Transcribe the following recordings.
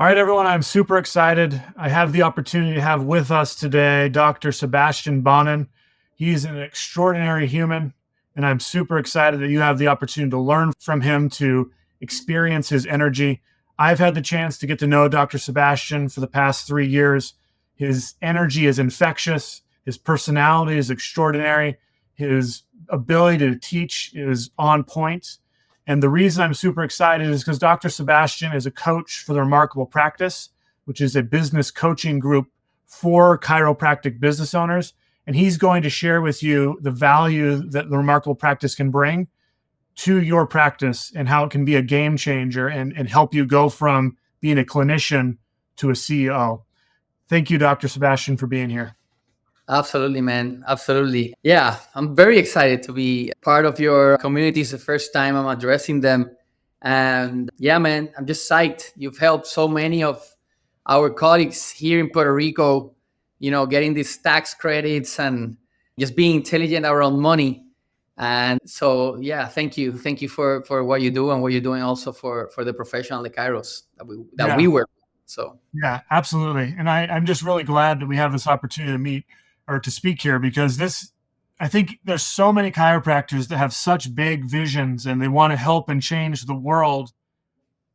All right, everyone, I'm super excited. I have the opportunity to have with us today Dr. Sebastian Bonin. He's an extraordinary human, and I'm super excited that you have the opportunity to learn from him, to experience his energy. I've had the chance to get to know Dr. Sebastian for the past 3 years. His energy is infectious, his personality is extraordinary, his ability to teach is on point. And the reason I'm super excited is because Dr. Sebastian is a coach for the Remarkable Practice, which is a business coaching group for chiropractic business owners. And he's going to share with you the value that the Remarkable Practice can bring to your practice and how it can be a game changer and help you go from being a clinician to a CEO. Thank you, Dr. Sebastian, for being here. Absolutely, man. Absolutely. Yeah, I'm very excited to be part of your community. It's the first time I'm addressing them. And yeah, man, I'm just psyched. You've helped so many of our colleagues here in Puerto Rico, getting these tax credits and just being intelligent around money. And so, yeah, thank you. Thank you for what you do and what you're doing also for the professional, the Kairos that we work with. So, yeah, absolutely. And I'm just really glad that we have this opportunity to meet or to speak here, because I think there's so many chiropractors that have such big visions and they want to help and change the world.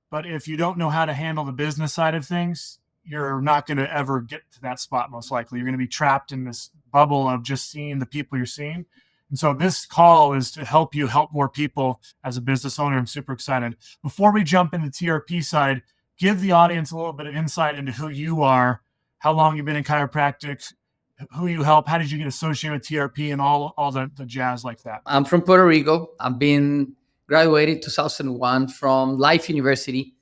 But if you don't know how to handle the business side of things, you're not going to ever get to that spot. Most likely you're going to be trapped in this bubble of just seeing the people you're seeing. And so this call is to help you help more people as a business owner. I'm super excited. Before we jump into the TRP side, give the audience a little bit of insight into who you are, how long you've been in chiropractic, who you help, how did you get associated with TRP, and all the jazz like that. I'm from Puerto Rico. I've been graduated 2001 from Life University.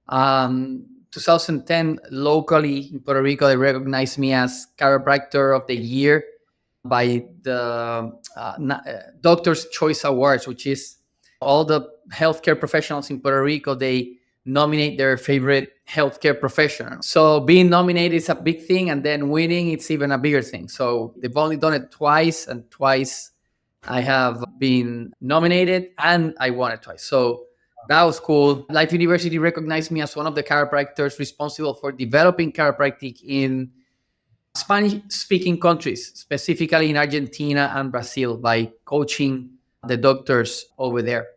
2010, locally in Puerto Rico, they recognized me as Chiropractor of the Year by the Doctor's Choice Awards, which is all the healthcare professionals in Puerto Rico. They nominate their favorite healthcare professional. So being nominated is a big thing, and then winning, it's even a bigger thing. So they've only done it twice, and twice I have been nominated and I won it twice. So that was cool. Life University recognized me as one of the chiropractors responsible for developing chiropractic in Spanish-speaking countries, specifically in Argentina and Brazil, by coaching the doctors over there.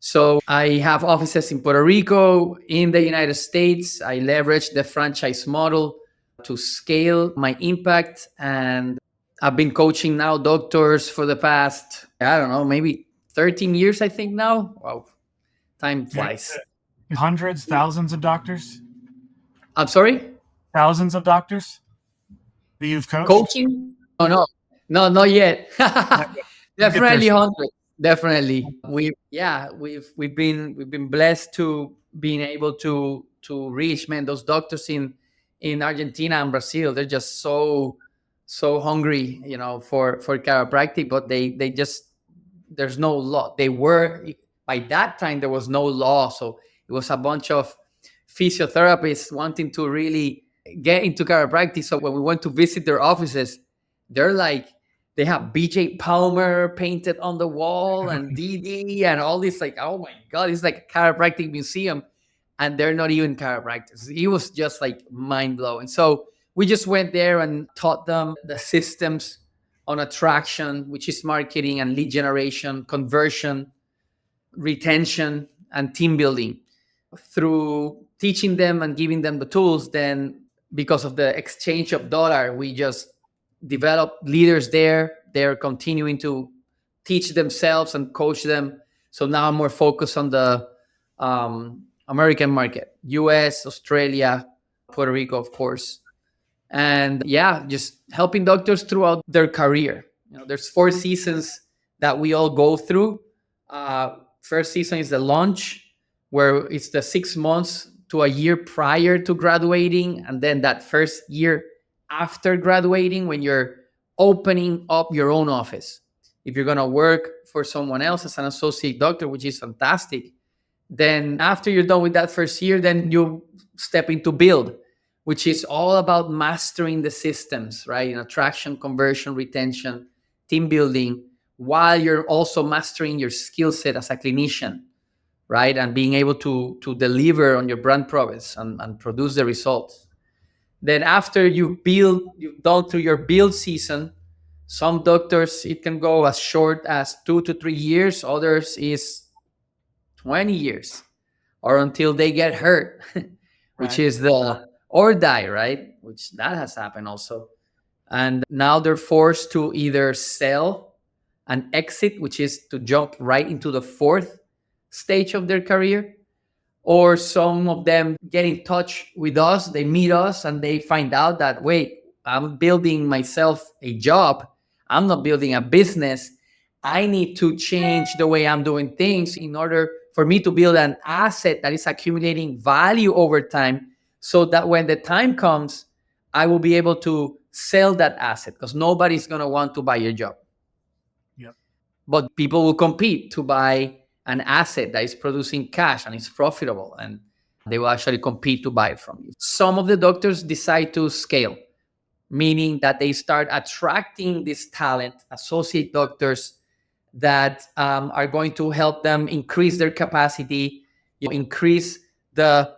So I have offices in Puerto Rico, in the United States. I leverage the franchise model to scale my impact. And I've been coaching now doctors for the past, I don't know, maybe 13 years, I think now. Wow, time flies. Hundreds, thousands of doctors? I'm sorry? Thousands of doctors that you've coached? Coaching? Oh, no, not yet. Definitely hundreds. Definitely. We've been blessed to being able to reach, man, those doctors in Argentina and Brazil. They're just so hungry, for chiropractic, but they just, there's no law. They were, by that time there was no law, so it was a bunch of physiotherapists wanting to really get into chiropractic. So when we went to visit their offices, they're like, they have BJ Palmer painted on the wall and DD and all this, like, oh my God, it's like a chiropractic museum. And they're not even chiropractors. It was just like mind blowing. So we just went there and taught them the systems on attraction, which is marketing and lead generation, conversion, retention, and team building. Through teaching them and giving them the tools, then because of the exchange of dollar, we just develop leaders there. They're continuing to teach themselves and coach them. So now I'm more focused on the American market, US, Australia, Puerto Rico, of course. And yeah, just helping doctors throughout their career. There's 4 seasons that we all go through. First season is the launch, where it's the 6 months to a year prior to graduating. And then that first year after graduating, when you're opening up your own office. If you're going to work for someone else as an associate doctor, which is fantastic, then after you're done with that first year, then you step into build, which is all about mastering the systems, right? In attraction, conversion, retention, team building, while you're also mastering your skill set as a clinician, right? And being able to deliver on your brand promise and produce the results. Then after you've done through your build season, some doctors, it can go as short as 2 to 3 years. Others is 20 years, or until they get hurt, which Right. is the or die, right? Which that has happened also. And now they're forced to either sell and exit, which is to jump right into the fourth stage of their career, or some of them get in touch with us, they meet us, and they find out that, wait, I'm building myself a job, I'm not building a business. I need to change the way I'm doing things in order for me to build an asset that is accumulating value over time, so that when the time comes, I will be able to sell that asset, because nobody's going to want to buy your job. Yep. But people will compete to buy an asset that is producing cash and is profitable, and they will actually compete to buy it from you. Some of the doctors decide to scale, meaning that they start attracting this talent, associate doctors that are going to help them increase their capacity, increase the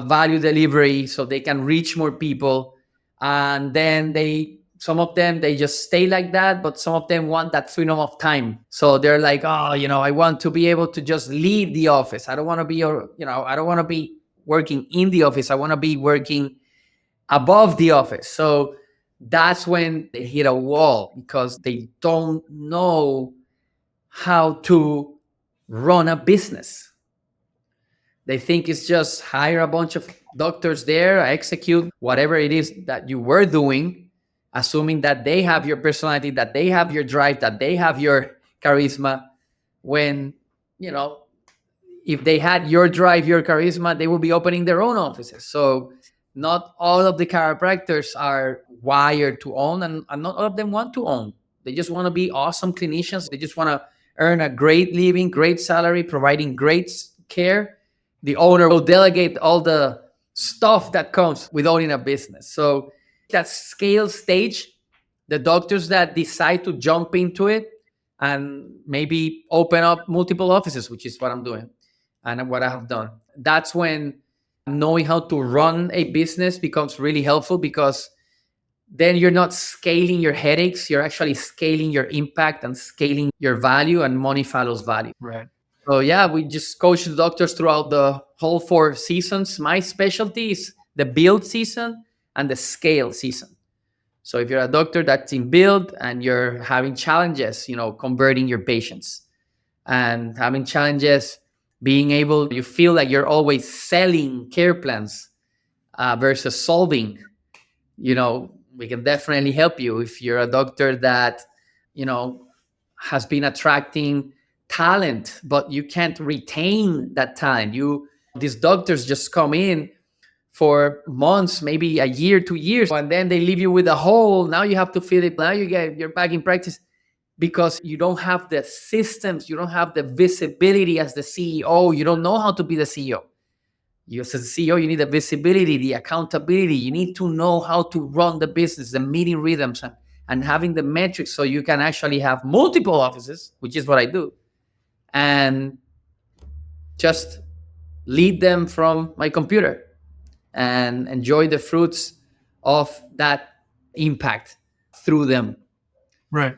value delivery so they can reach more people. And then some of them, they just stay like that, but some of them want that freedom of time. So they're like, oh, I want to be able to just leave the office. I don't want to be, I don't want to be working in the office. I want to be working above the office. So that's when they hit a wall, because they don't know how to run a business. They think it's just hire a bunch of doctors there, execute whatever it is that you were doing, assuming that they have your personality, that they have your drive, that they have your charisma. When, if they had your drive, your charisma, they will be opening their own offices. So not all of the chiropractors are wired to own, and not all of them want to own. They just want to be awesome clinicians. They just want to earn a great living, great salary, providing great care. The owner will delegate all the stuff that comes with owning a business. So that scale stage, the doctors that decide to jump into it and maybe open up multiple offices, which is what I'm doing and what I have done. That's when knowing how to run a business becomes really helpful, because then you're not scaling your headaches, you're actually scaling your impact and scaling your value, and money follows value. Right. So yeah, we just coach the doctors throughout the whole 4 seasons. My specialty is the build season and the scale season. So if you're a doctor that's in build and you're having challenges, converting your patients, and having challenges being able, you feel like you're always selling care plans versus solving, we can definitely help you. If you're a doctor that, has been attracting talent, but you can't retain that talent, these doctors just come in for months, maybe a year, 2 years, and then they leave you with a hole. Now you have to fill it. Now you're back in practice, because you don't have the systems, you don't have the visibility as the CEO. You don't know how to be the CEO. You, as a CEO, you need the visibility, the accountability. You need to know how to run the business, the meeting rhythms, and having the metrics, so you can actually have multiple offices, which is what I do, and just lead them from my computer and enjoy the fruits of that impact through them. Right.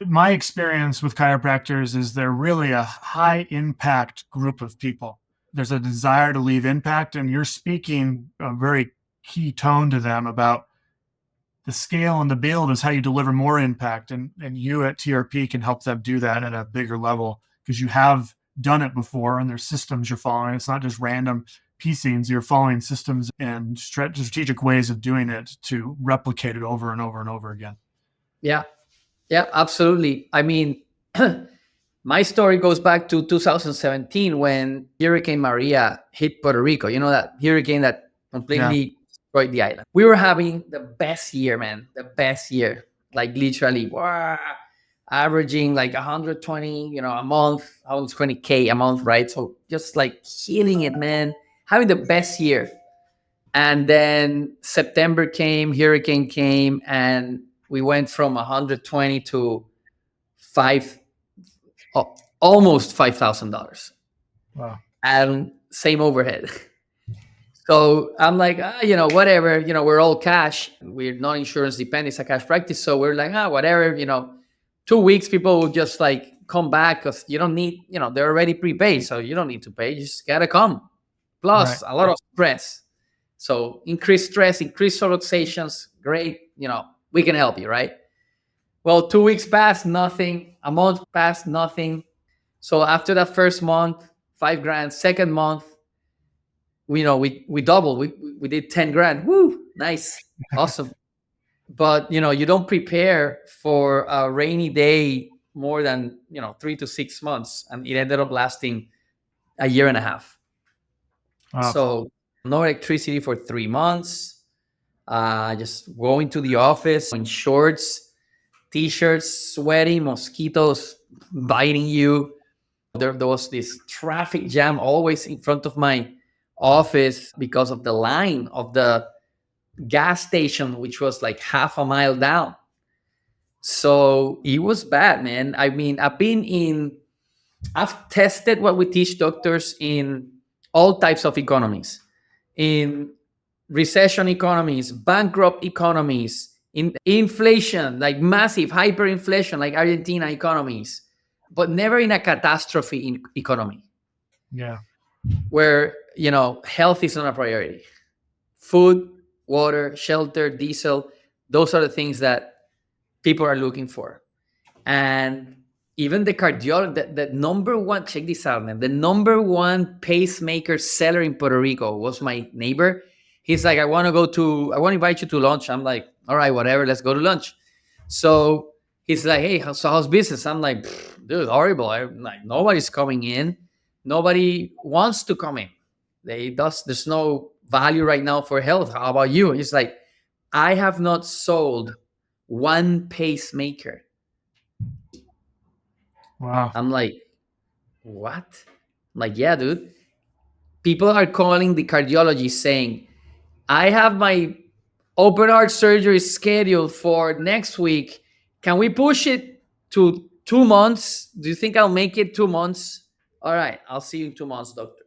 My experience with chiropractors is they're really a high impact group of people. There's a desire to leave impact, and you're speaking a very key tone to them about the scale and the build is how you deliver more impact. And you at TRP can help them do that at a bigger level, because you have done it before and there's systems you're following. It's not just random piecings. You're following systems and strategic ways of doing it to replicate it over and over and over again. Yeah. Yeah, absolutely. I mean, my story goes back to 2017 when Hurricane Maria hit Puerto Rico. You know, that hurricane that completely destroyed the island. We were having the best year, man. The best year. Like literally, wow, averaging like 120, a month, 120K a month, right? So just like killing it, man. Having the best year. And then September came, hurricane came, and we went from 120 to almost $5,000. Wow. and same overhead. So I'm like, whatever, we're all cash. We're not insurance dependent. It's a cash practice. So we're like, whatever, 2 weeks, people will just like come back because you don't need, they're already prepaid. So you don't need to pay. You just got to come. Right. Plus a lot of stress. So increased stress, increased relaxations. Great. We can help you, right? Well, 2 weeks passed, nothing. A month passed, nothing. So after that first month, 5 grand. Second month, we doubled. We did 10 grand. Woo, nice, awesome. But you don't prepare for a rainy day more than 3 to 6 months, and it ended up lasting a year and a half. Wow. So no electricity for 3 months. Just going to the office in shorts, t-shirts, sweaty, mosquitoes biting you. There was this traffic jam always in front of my office because of the line of the gas station, which was like half a mile down. So it was bad, man. I mean, I've tested what we teach doctors in all types of economies, in recession economies, bankrupt economies, in inflation, like massive hyperinflation, like Argentina economies, but never in a catastrophe in economy Yeah. where, health is not a priority. Food, water, shelter, diesel, those are the things that people are looking for. And even the cardiologist, the number one, check this out, man. The number one pacemaker seller in Puerto Rico was my neighbor. He's like, I want to invite you to lunch. I'm like, all right, whatever, let's go to lunch. So he's like, hey, how's business? I'm like, dude, horrible. Like, nobody's coming in. Nobody wants to come in. There's no value right now for health. How about you? He's like, I have not sold one pacemaker. Wow. I'm like, what? I'm like, yeah, dude. People are calling the cardiologist saying, I have my open heart surgery scheduled for next week. Can we push it to 2 months? Do you think I'll make it 2 months? All right, I'll see you in 2 months, doctor.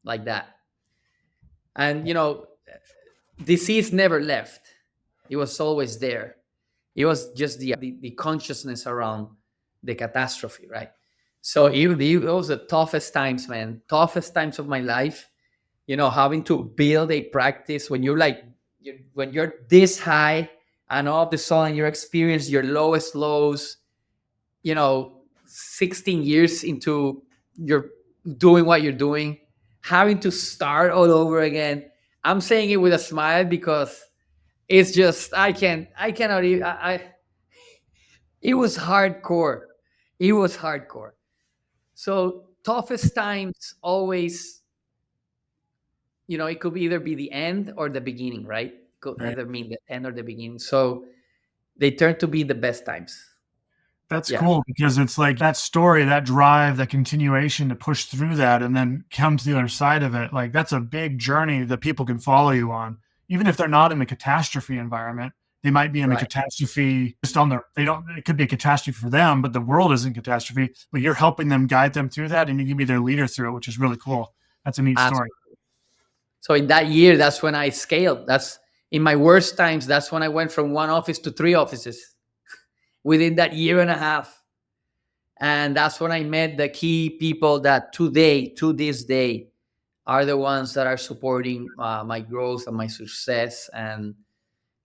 Like that. And, disease never left, it was always there. It was just the consciousness around the catastrophe, right? So it was the toughest times, man. Toughest times of my life. Having to build a practice when you're like, when you're this high, and all of a sudden you experience your lowest lows. 16 years into you're doing what you're doing, having to start all over again. I'm saying it with a smile because it's just I cannot even. It was hardcore. It was hardcore. So toughest times always, it could either be the end or the beginning, right? It could Right. either mean the end or the beginning. So they turn to be the best times. That's Yeah. cool because it's like that story, that drive, that continuation to push through that and then come to the other side of it. Like that's a big journey that people can follow you on. Even if they're not in the catastrophe environment, they might be in the Right. catastrophe just on their, they don't, it could be a catastrophe for them, but the world isn't catastrophe, but you're helping them guide them through that and you can be their leader through it, which is really cool. That's a neat story. So in that year, that's when I scaled. That's in my worst times. That's when I went from one office to 3 offices within that year and a half. And that's when I met the key people that today, to this day, are the ones that are supporting my growth and my success and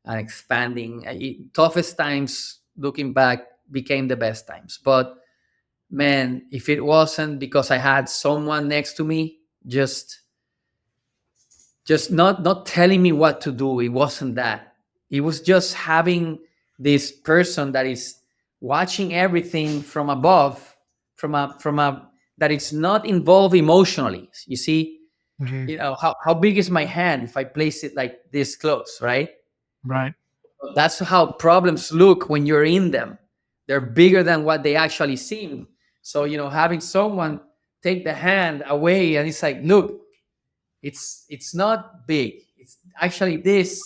expanding. Toughest times, looking back, became the best times. But man, if it wasn't because I had someone next to me, just not telling me what to do, it wasn't that. It was just having this person that is watching everything from above, from a that it's not involved emotionally. You see, Mhm. how big is my hand if I place it like this close, right? Right. That's how problems look when you're in them. They're bigger than what they actually seem. So, having someone take the hand away and it's like, look, it's not big. It's actually this.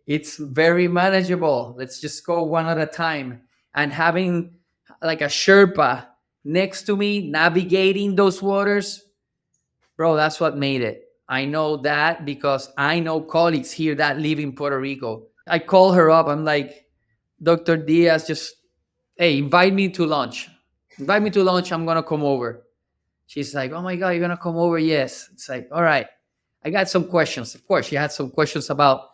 It's very manageable. Let's just go one at a time. And having like a Sherpa next to me, navigating those waters, bro, that's what made it. I know that because I know colleagues here that live in Puerto Rico. I call her up. I'm like, Dr. Diaz, just, hey, invite me to lunch. Invite me to lunch. I'm going to come over. She's like, oh my God, you're going to come over? Yes. It's like, all right. I got some questions. Of course, she had some questions about,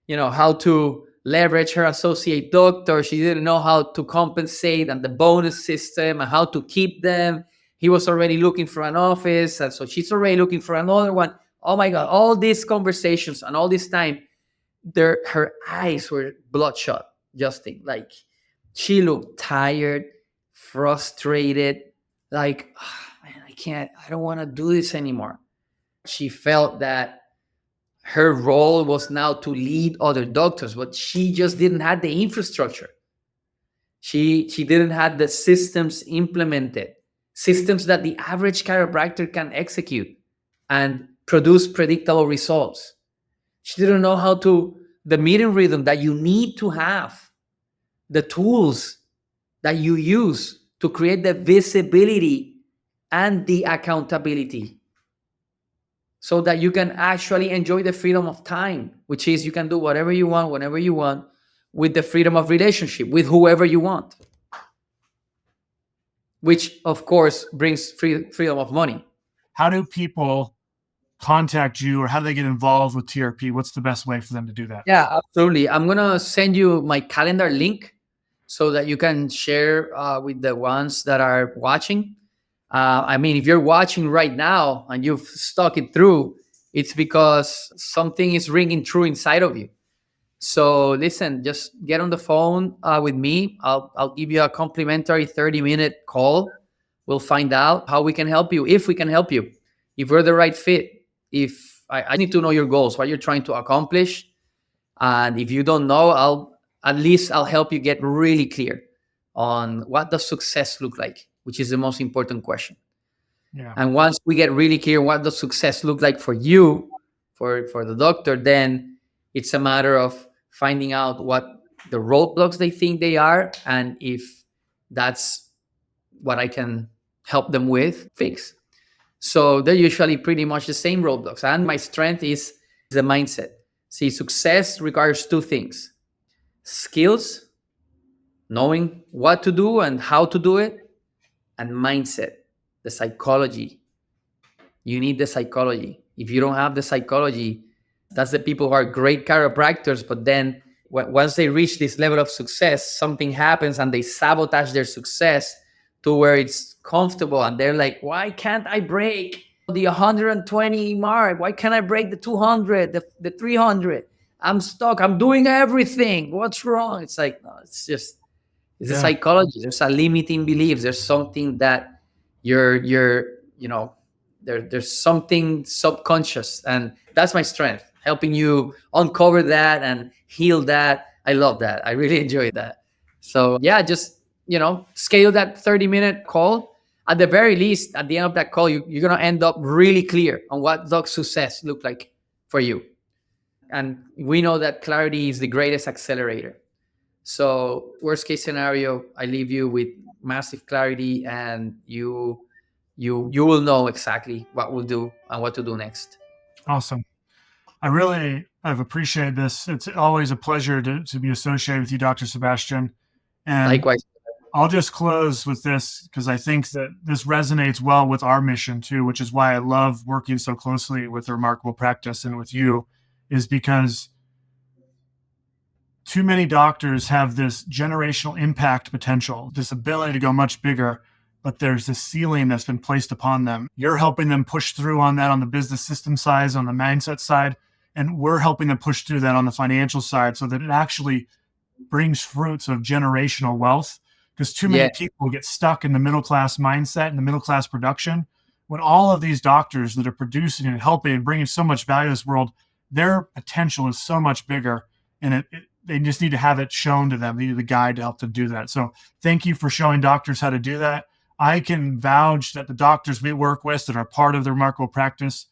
how to leverage her associate doctor. She didn't know how to compensate and the bonus system and how to keep them. He was already looking for an office. And so she's already looking for another one. Oh my God, all these conversations and all this time, her eyes were bloodshot, Justin. Like, she looked tired, frustrated, like, "Ah, man, I don't want to do this anymore." She felt that her role was now to lead other doctors, but she just didn't have the infrastructure. She didn't have the systems implemented, systems that the average chiropractor can execute and produce predictable results. She didn't know how to the meeting rhythm that you need to have, the tools that you use to create the visibility and the accountability so that you can actually enjoy the freedom of time, which is you can do whatever you want, whenever you want, with the freedom of relationship with whoever you want, which of course brings freedom of money. How do people contact you, or how do they get involved with TRP? What's the best way for them to do that? Yeah, absolutely. I'm going to send you my calendar link so that you can share with the ones that are watching. I mean, if you're watching right now and you've stuck it through, it's because something is ringing true inside of you. So listen, just get on the phone with me. I'll give you a complimentary 30-minute call. We'll find out how we can help you, if we can help you, if we're the right fit. If I need to know your goals, what you're trying to accomplish. And if you don't know, I'll help you get really clear on what does success look like, which is the most important question. Yeah. And once we get really clear what does success look like for you, for the doctor, then it's a matter of finding out what the roadblocks they think they are, and if that's what I can help them with, fix. So they're usually pretty much the same roadblocks. And my strength is the mindset. See, success requires two things: skills, knowing what to do and how to do it, and mindset, the psychology. You need the psychology. If you don't have the psychology, that's the people who are great chiropractors, but then once they reach this level of success, something happens and they sabotage their success to where it's comfortable. And they're like, why can't I break the 120 mark? Why can't I break the 200, the 300? I'm stuck. I'm doing everything. What's wrong? It's like, no, it's a psychology. There's a limiting beliefs. There's something that you're there's something subconscious, and that's my strength, helping you uncover that and heal that. I love that. I really enjoy that. So yeah, just schedule that 30-minute call. At the very least, at the end of that call, you're gonna end up really clear on what does success look like for you. And we know that clarity is the greatest accelerator. So worst case scenario, I leave you with massive clarity, and you will know exactly what we'll do and what to do next. Awesome. I've appreciated this. It's always a pleasure to be associated with you, Dr. Sebastian. And Likewise. I'll just close with this because I think that this resonates well with our mission too, which is why I love working so closely with the Remarkable Practice and with you, is because too many doctors have this generational impact potential, this ability to go much bigger, but there's this ceiling that's been placed upon them. You're helping them push through on that on the business system side, on the mindset side, and we're helping them push through that on the financial side so that it actually brings fruits of generational wealth. Because too many people get stuck in the middle class mindset and the middle class production, when all of these doctors that are producing and helping and bringing so much value to this world, their potential is so much bigger, and they just need to have it shown to them. They need the guide to help them do that. So thank you for showing doctors how to do that. I can vouch that the doctors we work with that are part of the Remarkable Practice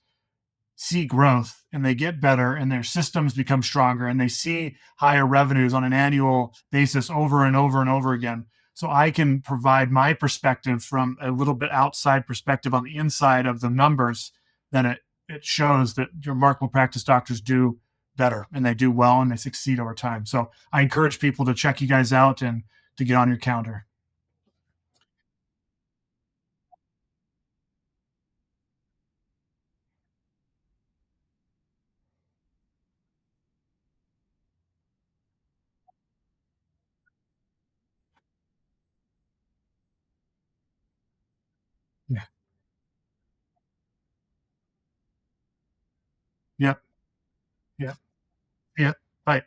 see growth, and they get better, and their systems become stronger, and they see higher revenues on an annual basis over and over and over again. so I can provide my perspective from a little bit outside perspective on the inside of the numbers, then it shows that your remarkable practice doctors do better and they do well and they succeed over time. So I encourage people to check you guys out and to get on your calendar. Yeah. Yep. Yep. Yep. Bye.